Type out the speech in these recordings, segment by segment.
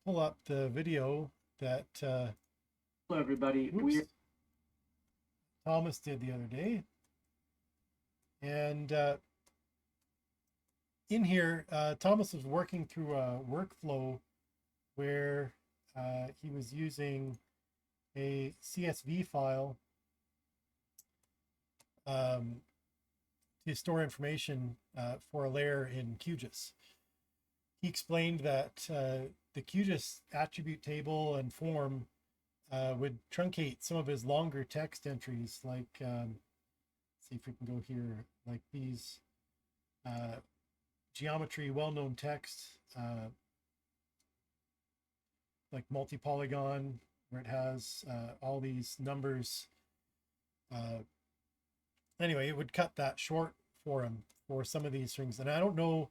pull up the video that Hello, everybody. Thomas did the other day. And in here, Thomas was working through a workflow where he was using a CSV file um, to store information for a layer in QGIS. He explained that the QGIS attribute table and form would truncate some of his longer text entries, like, see if we can go here, like these geometry, well-known text, like multi-polygon, where it has all these numbers. Anyway, it would cut that short for him for some of these things. And I don't know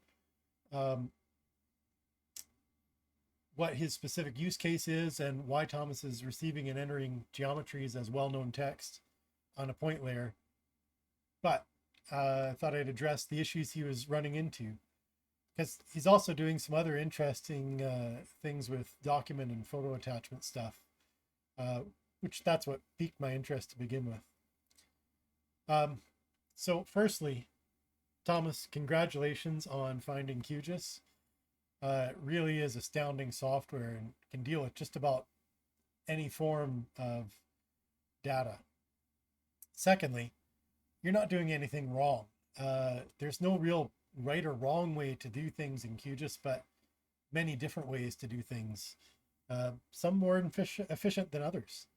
what his specific use case is and why Thomas is receiving and entering geometries as well-known text on a point layer. But I thought I'd address the issues he was running into, because he's also doing some other interesting things with document and photo attachment stuff, which that's what piqued my interest to begin with. So firstly, Thomas, congratulations on finding QGIS. It really is astounding software and can deal with just about any form of data. Secondly, you're not doing anything wrong. There's no real right or wrong way to do things in QGIS, but many different ways to do things, some more efficient than others.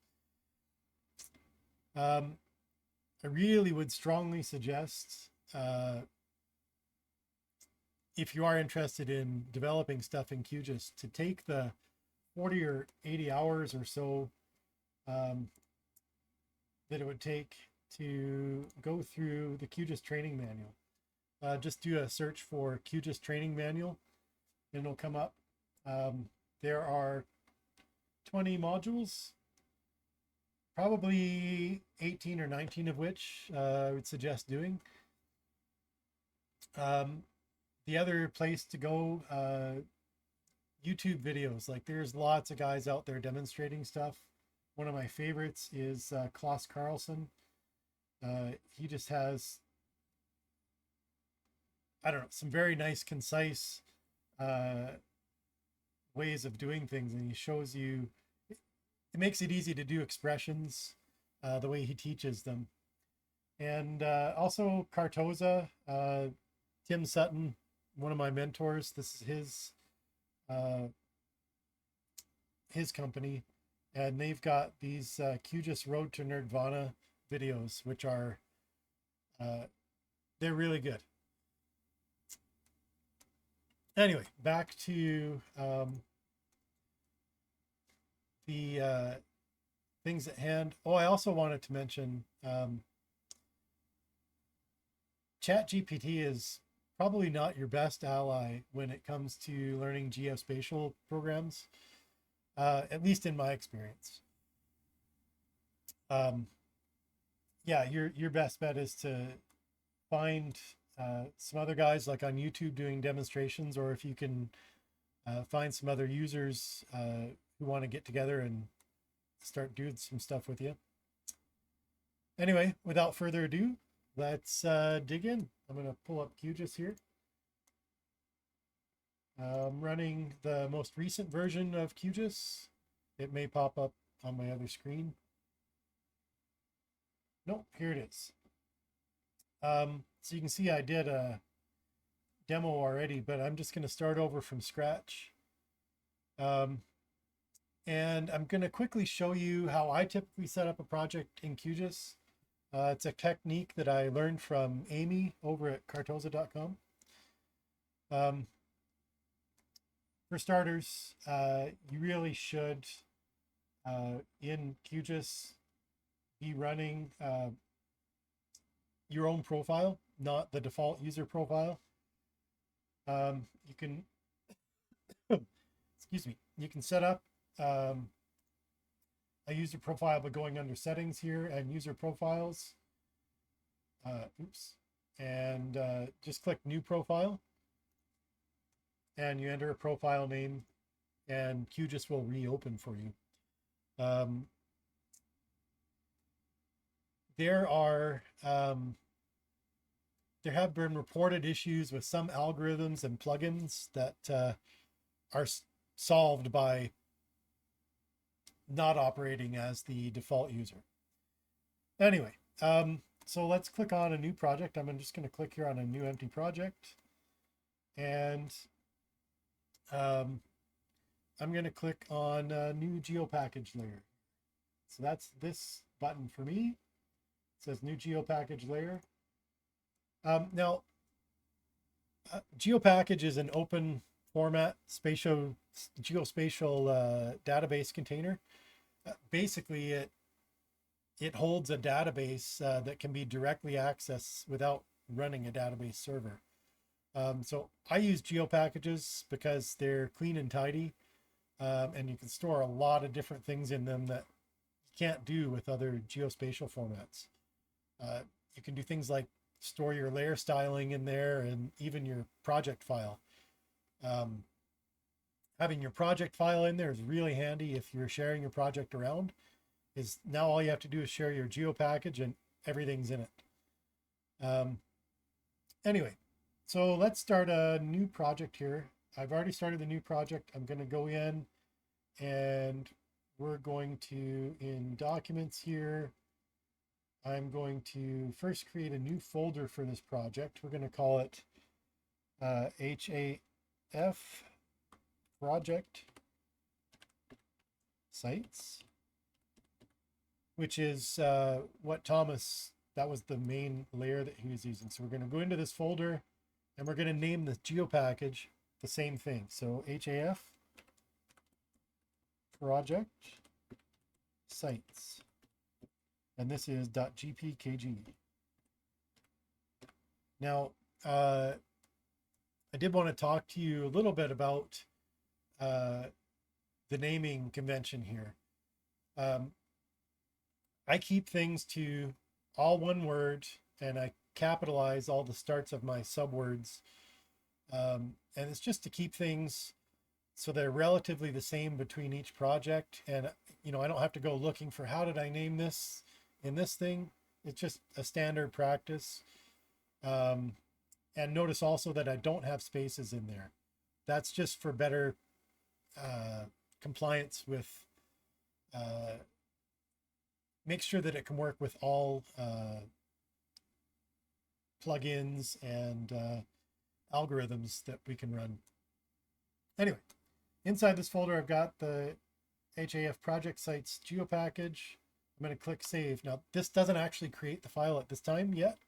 I really would strongly suggest, if you are interested in developing stuff in QGIS, to take the 40 or 80 hours or so that it would take to go through the QGIS training manual. Just do a search for QGIS training manual and it'll come up. There are 20 modules, probably 18 or 19 of which I would suggest doing. The other place to go, YouTube videos. Like, there's lots of guys out there demonstrating stuff. One of my favorites is Klaus Carlson. He just has, I don't know, some very nice, concise ways of doing things, and he shows you, it makes it easy to do expressions the way he teaches them. And also Cartoza, Tim Sutton, one of my mentors. This is his company, and they've got these QGIS Road to Nerdvana videos, which are they're really good. Anyway, back to the things at hand. Oh, I also wanted to mention ChatGPT is probably not your best ally when it comes to learning geospatial programs, at least in my experience. Yeah, your best bet is to find some other guys like on YouTube doing demonstrations, or if you can find some other users who want to get together and start doing some stuff with you. Anyway, without further ado, let's dig in. I'm going to pull up QGIS here. I'm running the most recent version of QGIS. It may pop up on my other screen. Nope, here it is. So you can see I did a demo already, but I'm just going to start over from scratch. And I'm going to quickly show you how I typically set up a project in QGIS. It's a technique that I learned from Amy over at cartoza.com. For starters, you really should, in QGIS, be running your own profile, not the default user profile. You can, excuse me, you can set up a user profile by going under settings here and user profiles. And just click new profile, and you enter a profile name and QGIS will reopen for you. There have been reported issues with some algorithms and plugins that are solved by not operating as the default user. Anyway, so let's click on a new project. I'm just going to click here on a new empty project, and I'm going to click on a new geopackage layer. So that's this button for me. It says new geopackage layer. Now, Geopackage is an open format geospatial database container. Basically, it holds a database that can be directly accessed without running a database server. So I use Geopackages because they're clean and tidy, and you can store a lot of different things in them that you can't do with other geospatial formats. You can do things like store your layer styling in there and even your project file. Having your project file in there is really handy if you're sharing your project around. Is now all you have to do is share your geopackage and everything's in it. Anyway, so let's start a new project here. I've already started the new project. I'm going to go in and we're going to, in documents here, I'm going to first create a new folder for this project. We're going to call it HAF Project Sites, which is what Thomas, that was the main layer that he was using. So we're going to go into this folder and we're going to name the geopackage the same thing. So HAF Project Sites. And this is .gpkg. Now, I did want to talk to you a little bit about the naming convention here. I keep things to all one word, and I capitalize all the starts of my subwords. And it's just to keep things so they're relatively the same between each project. And, you know, I don't have to go looking for how did I name this in this thing. It's just a standard practice. And notice also that I don't have spaces in there. That's just for better compliance with, make sure that it can work with all plugins and algorithms that we can run. Anyway, inside this folder, I've got the HAF project sites geopackage. I'm going to click save. Now, this doesn't actually create the file at this time yet.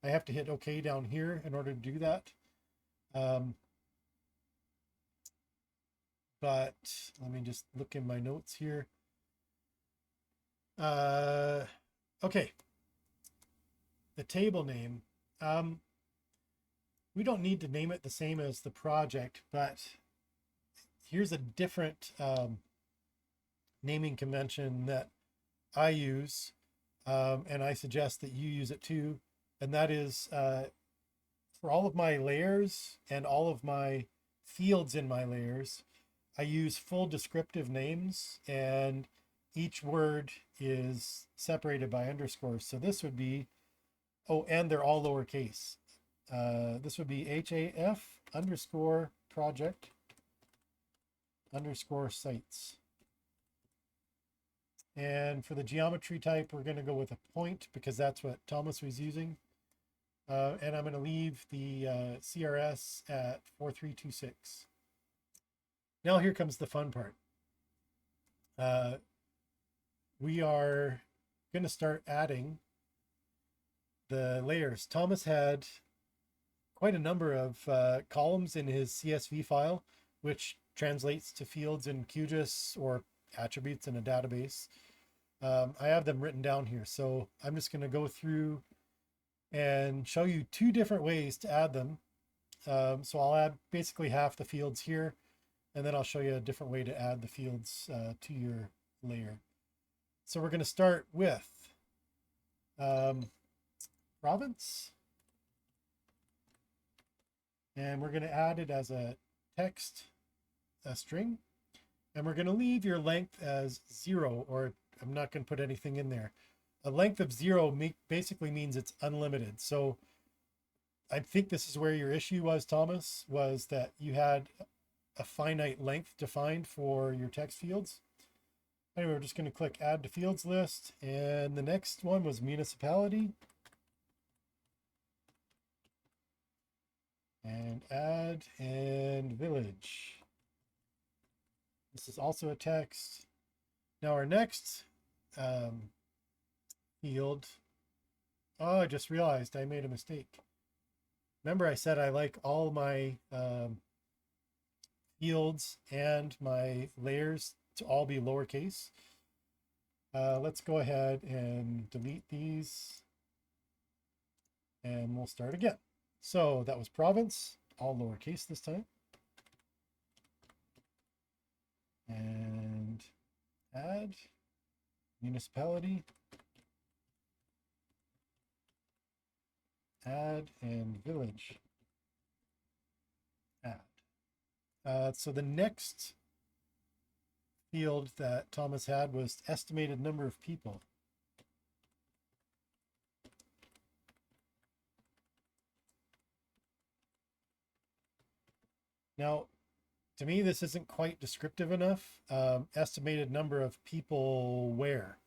I have to hit OK down here in order to do that. But let me just look in my notes here. Okay. The table name. We don't need to name it the same as the project, but here's a different naming convention that I use, and I suggest that you use it too. And that is for all of my layers and all of my fields in my layers, I use full descriptive names, and each word is separated by underscores. So this would be, oh, and they're all lowercase. This would be HAF underscore project underscore sites. And for the geometry type, we're going to go with a point because that's what Thomas was using. And I'm going to leave the CRS at 4326. Now here comes the fun part. We are going to start adding the layers. Thomas had quite a number of columns in his CSV file, which translates to fields in QGIS or attributes in a database. I have them written down here. So I'm just going to go through and show you two different ways to add them. So I'll add basically half the fields here, and then I'll show you a different way to add the fields to your layer. So we're going to start with province, and we're going to add it as a text, a string. And we're going to leave your length as 0, or I'm not going to put anything in there. A length of 0 basically means it's unlimited. So I think this is where your issue was, Thomas, was that you had a finite length defined for your text fields. Anyway, we're just going to click add to fields list. And the next one was municipality. And add and village. This is also a text. Now our next field. Oh, I just realized I made a mistake. Remember I said I like all my fields and my layers to all be lowercase. Let's go ahead and delete these. And we'll start again. So that was province, all lowercase this time. And add municipality, add and village, add. So the next field that Thomas had was estimated number of people. Now, to me, this isn't quite descriptive enough. Estimated number of people where?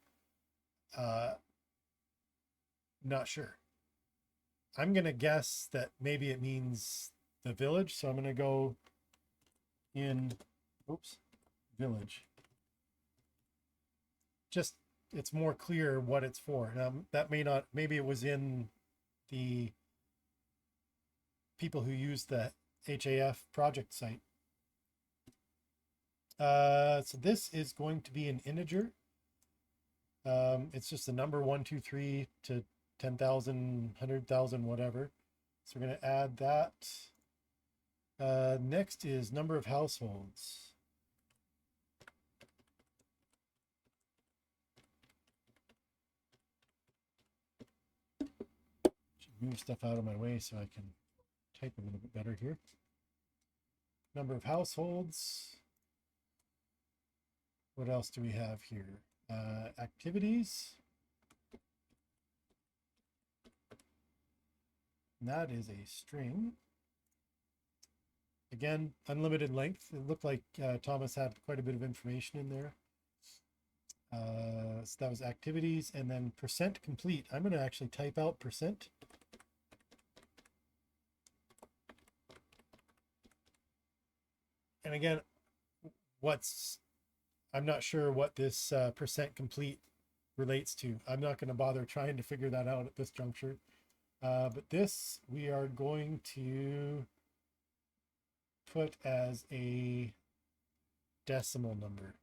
Not sure. I'm going to guess that maybe it means the village. So I'm going to go in, village. Just, it's more clear what it's for. That may not, maybe it was in the people who use the HAF project site. So this is going to be an integer. It's just the number 1, 2, 3 to 10,000, 100,000, whatever. So we're going to add that. Next is number of households. Should move stuff out of my way so I can type a little bit better here. Number of households. What else do we have here? Activities. And that is a string. Again, unlimited length. It looked like Thomas had quite a bit of information in there. So that was activities, and then percent complete. I'm going to actually type out percent. And again, I'm not sure what this percent complete relates to. I'm not going to bother trying to figure that out at this juncture. But this we are going to put as a decimal number.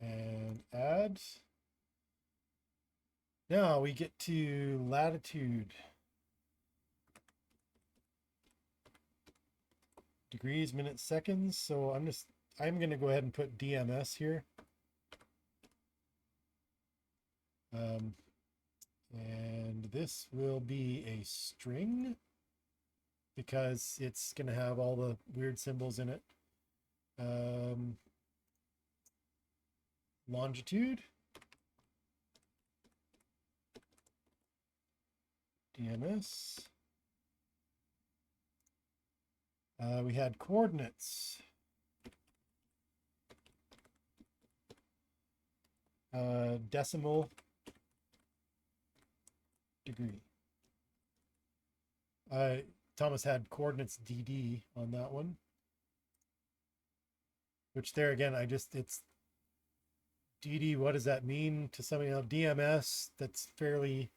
And add. Now we get to latitude. Degrees, minutes, seconds. So I'm going to go ahead and put DMS here. And this will be a string because it's going to have all the weird symbols in it. Longitude. DMS. We had coordinates. Decimal degree. Thomas had coordinates DD on that one. Which there again, it's DD, what does that mean to somebody else? DMS, that's fairly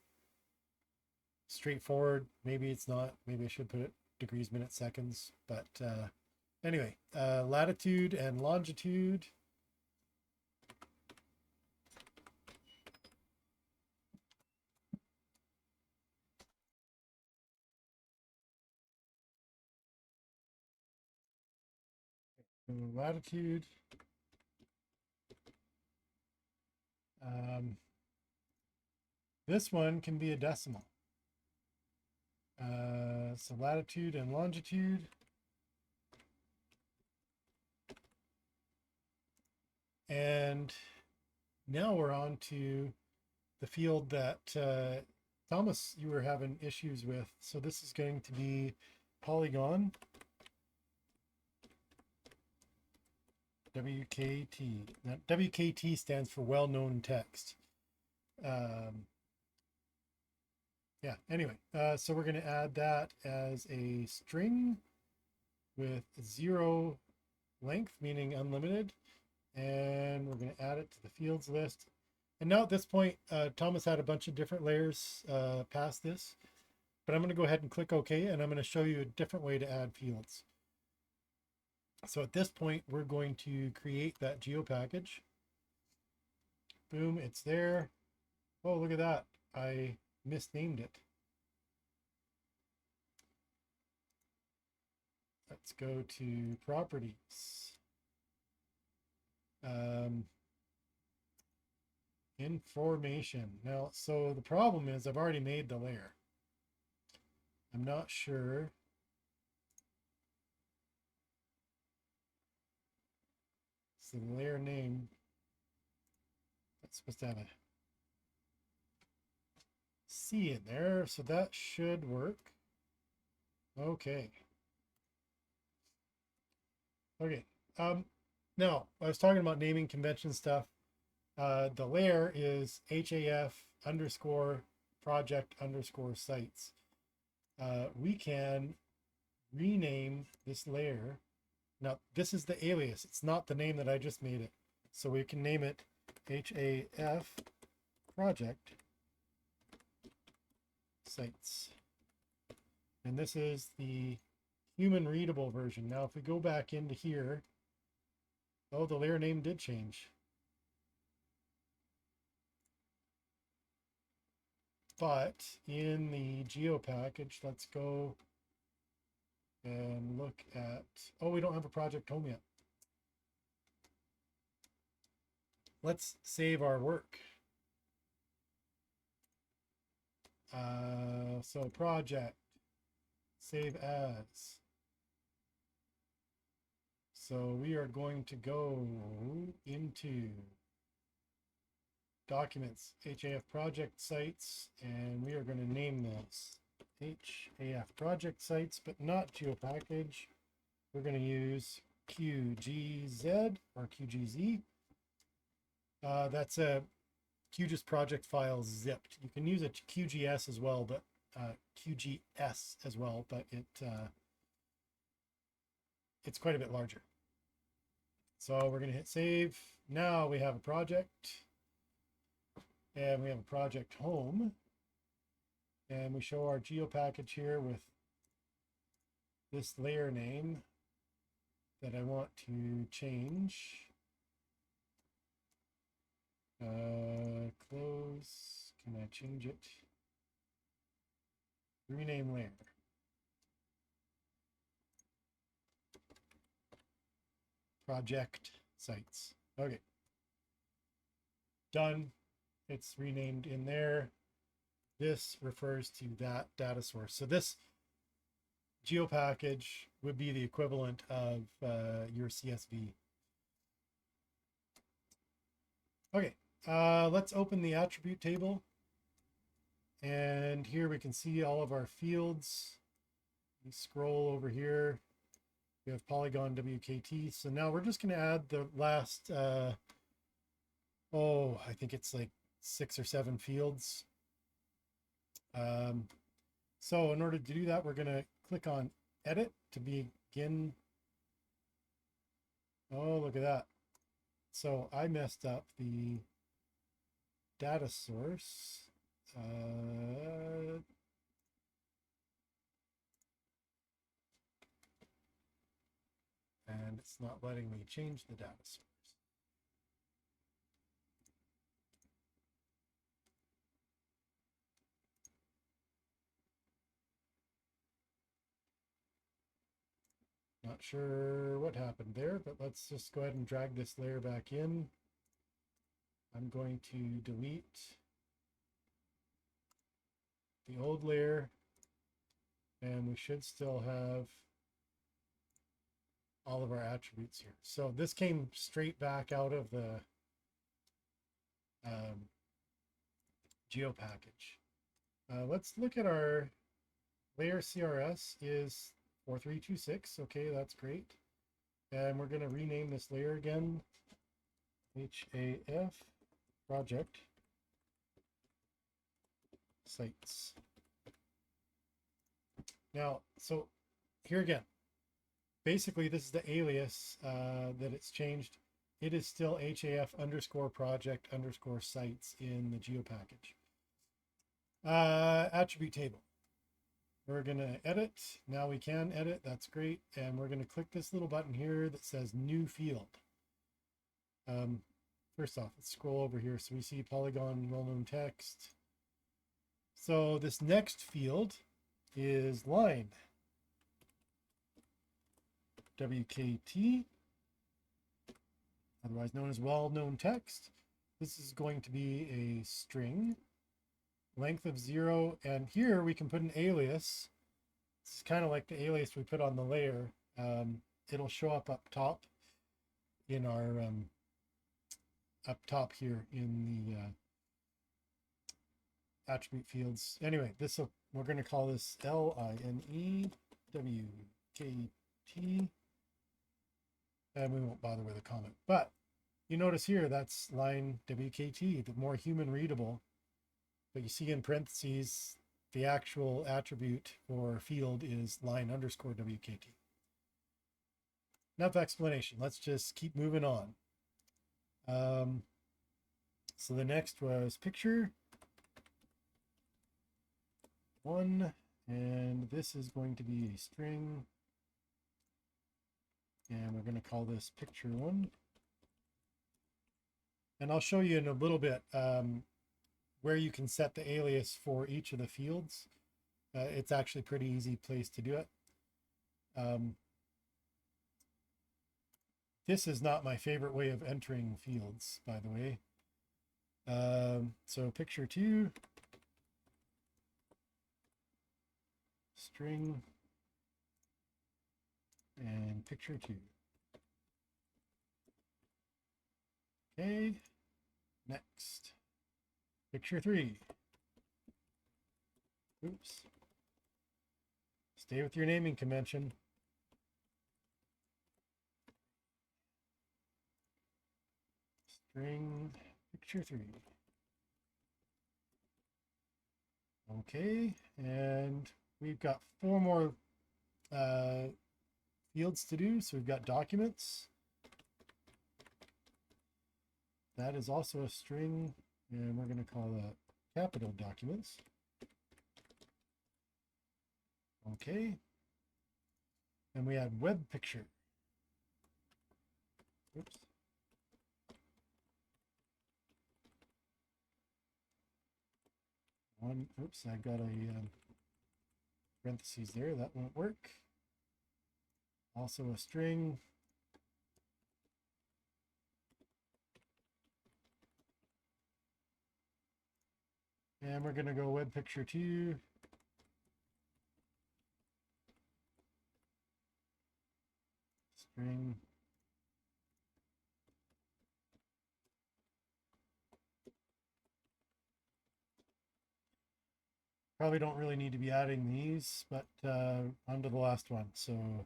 straightforward. Maybe it's not. Maybe I should put it degrees, minutes, seconds. But anyway, latitude and longitude. Latitude. This one can be a decimal. So latitude and longitude. And now we're on to the field that Thomas, you were having issues with. So this is going to be polygon WKT. Now, WKT stands for well-known text. Yeah, anyway, so we're going to add that as a string with 0 length, meaning unlimited. And we're going to add it to the fields list. And now at this point, Thomas had a bunch of different layers past this, but I'm going to go ahead and click OK, and I'm going to show you a different way to add fields. So at this point, we're going to create that geopackage. Boom, it's there. Oh, look at that. I misnamed it. Let's go to properties. Information. Now, so the problem is I've already made the layer. I'm not sure. So the layer name, that's supposed to have a C in there, so that should work. Okay. Okay. Now I was talking about naming convention stuff. The layer is HAF _ project _ sites. We can rename this layer. Now this is the alias. It's not the name that I just made it. So we can name it HAF project sites. And this is the human readable version. Now if we go back into here, oh, the layer name did change. But in the Geopackage, let's go and look at, oh, we don't have a project home yet. Let's save our work. So project, save as. So we are going to go into documents, HAF project sites, and we are going to name this HAF project sites, but not Geopackage. We're going to use QGZ or QGZ. That's a QGIS project file zipped. You can use a QGS as well, but QGS as well, but it's quite a bit larger. So we're going to hit save. Now we have a project, and we have a project home, and we show our Geopackage here with this layer name that I want to change. Close. Can I change it? Rename layer. Project sites. Okay. Done. It's renamed in there. This refers to that data source. So this Geopackage would be the equivalent of your CSV. Okay, let's open the attribute table. And here we can see all of our fields. We scroll over here. We have polygon WKT. So now we're just going to add the last, I think it's like 6 or 7 fields. So in order to do that, we're going to click on edit to begin. Oh, look at that. So I messed up the data source. And it's not letting me change the data source. Not sure what happened there, but let's just go ahead and drag this layer back in. I'm going to delete the old layer, and we should still have all of our attributes here. So this came straight back out of the Geopackage. Let's look at our layer CRS is 4326. Okay, that's great. And we're going to rename this layer again, HAF Project Sites. Now, so here again, basically this is the alias that it's changed. It is still HAF underscore project underscore sites in the Geopackage. Attribute table. We're going to edit. Now we can edit. That's great. And we're going to click this little button here that says new field. First off, let's scroll over here. So we see polygon, well-known text. So this next field is line. WKT, otherwise known as well-known text. This is going to be a string. Length of 0, and here we can put an alias. This is kind of like the alias we put on the layer. It'll show up top in our up top here in the attribute fields. Anyway, we're going to call this LINEWKT, and we won't bother with a comment. But you notice here that's line WKT, the more human readable. But you see in parentheses, the actual attribute or field is line underscore WKT. Enough explanation. Let's just keep moving on. So the next was picture 1, and this is going to be a string. And we're going to call this picture 1. And I'll show you in a little bit where you can set the alias for each of the fields. It's actually a pretty easy place to do it. This is not my favorite way of entering fields, by the way. So picture 2, string, and picture 2. Okay, next. Picture 3. Oops. Stay with your naming convention. String picture 3. Okay, and we've got 4 more fields to do. So we've got documents. That is also a string. And we're going to call that capital documents. Okay. And we have web picture. Oops. Oops, I got a parentheses there. That won't work. Also a string. And we're going to go web picture 2. String. Probably don't really need to be adding these, but on to the last one. So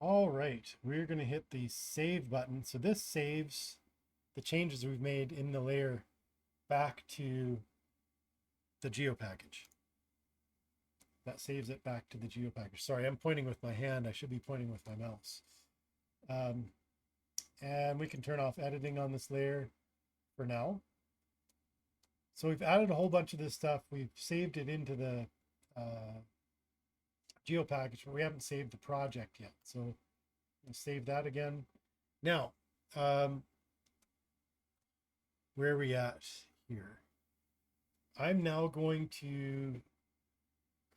all right, we're going to hit the save button. So this saves the changes we've made in the layer back to the Geopackage. That saves it back to the Geopackage. Sorry, I'm pointing with my hand. I should be pointing with my mouse. And we can turn off editing on this layer for now. So we've added a whole bunch of this stuff. We've saved it into the Geopackage, but we haven't saved the project yet. So we'll save that again. Now, where are we at here? I'm now going to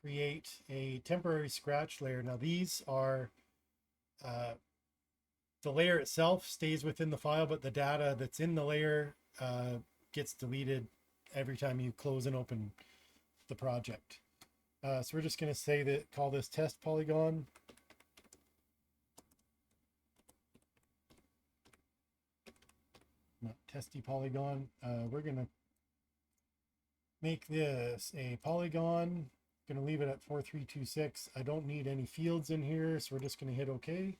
create a temporary scratch layer. Now these are, the layer itself stays within the file, but the data that's in the layer gets deleted every time you close and open the project. So we're just going to say that, call this test polygon. Not testy polygon. We're going to make this a polygon. Going to leave it at 4326. I don't need any fields in here, so we're just going to hit OK.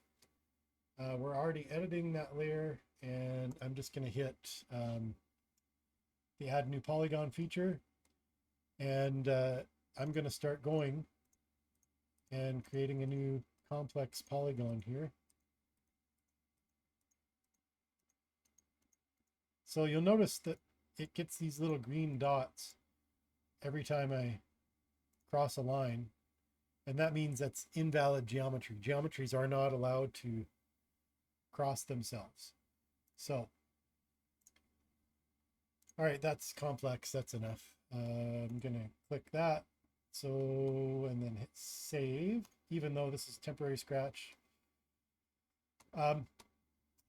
We're already editing that layer, and I'm just going to hit the add new polygon feature, and I'm going to start going and creating a new complex polygon here. So you'll notice that it gets these little green dots every time I cross a line, and that means that's invalid geometry. Geometries are not allowed to cross themselves. So, all right, that's complex. That's enough. I'm going to click that. So, and then hit save, even though this is temporary scratch. Now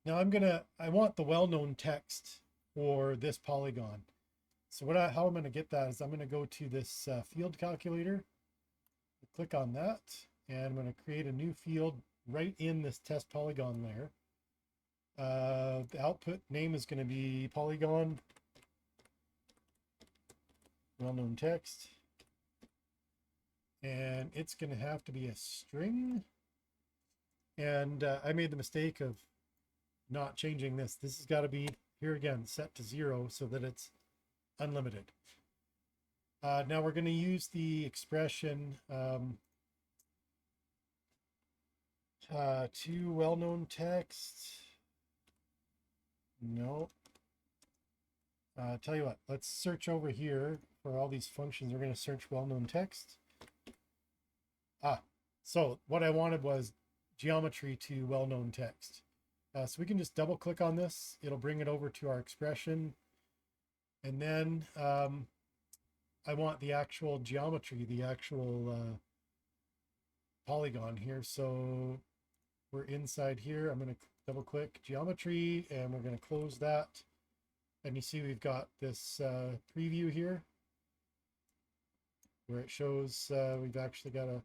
I want the well-known text for this polygon. So how I'm going to get that is I'm going to go to this field calculator, click on that, and I'm going to create a new field right in this test polygon layer. The output name is going to be polygon well-known text, and it's going to have to be a string. And I made the mistake of not changing this. This has got to be, here again, set to 0 so that it's unlimited. Now we're going to use the expression to well-known text. No. Tell you what, let's search over here for all these functions. We're going to search well-known text. So what I wanted was geometry to well-known text. So we can just double click on this. It'll bring it over to our expression. And then I want the actual geometry, the actual polygon here. So we're inside here. I'm going to double click geometry, and we're going to close that. And you see we've got this preview here where it shows we've actually got why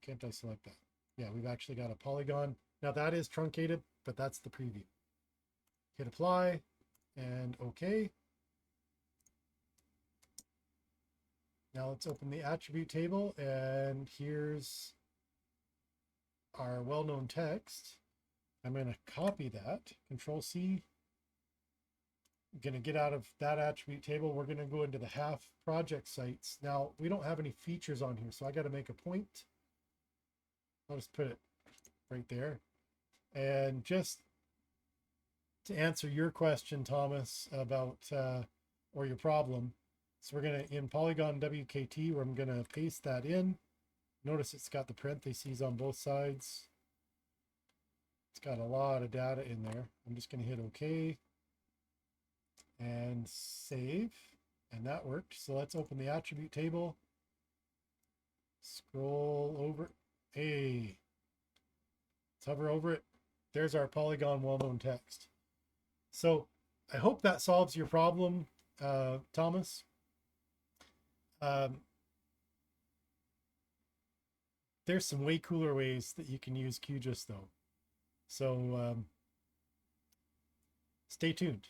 can't I select that? Yeah, we've actually got a polygon. Now that is truncated, but that's the preview. Hit apply and OK. Now let's open the attribute table, and here's our well-known text. I'm going to copy that, Control C. I'm going to get out of that attribute table. We're going to go into the half project sites. Now we don't have any features on here, so I got to make a point. I'll just put it right there. And just to answer your question, Thomas, about or your problem, so we're going to, in polygon WKT, where I'm going to paste that in. Notice it's got the parentheses on both sides. It's got a lot of data in there. I'm just going to hit OK and save, and that worked. So let's open the attribute table, scroll over. Hey, let's hover over it. There's our polygon well-known text. So I hope that solves your problem, Thomas. There's some way cooler ways that you can use QGIS though. So stay tuned.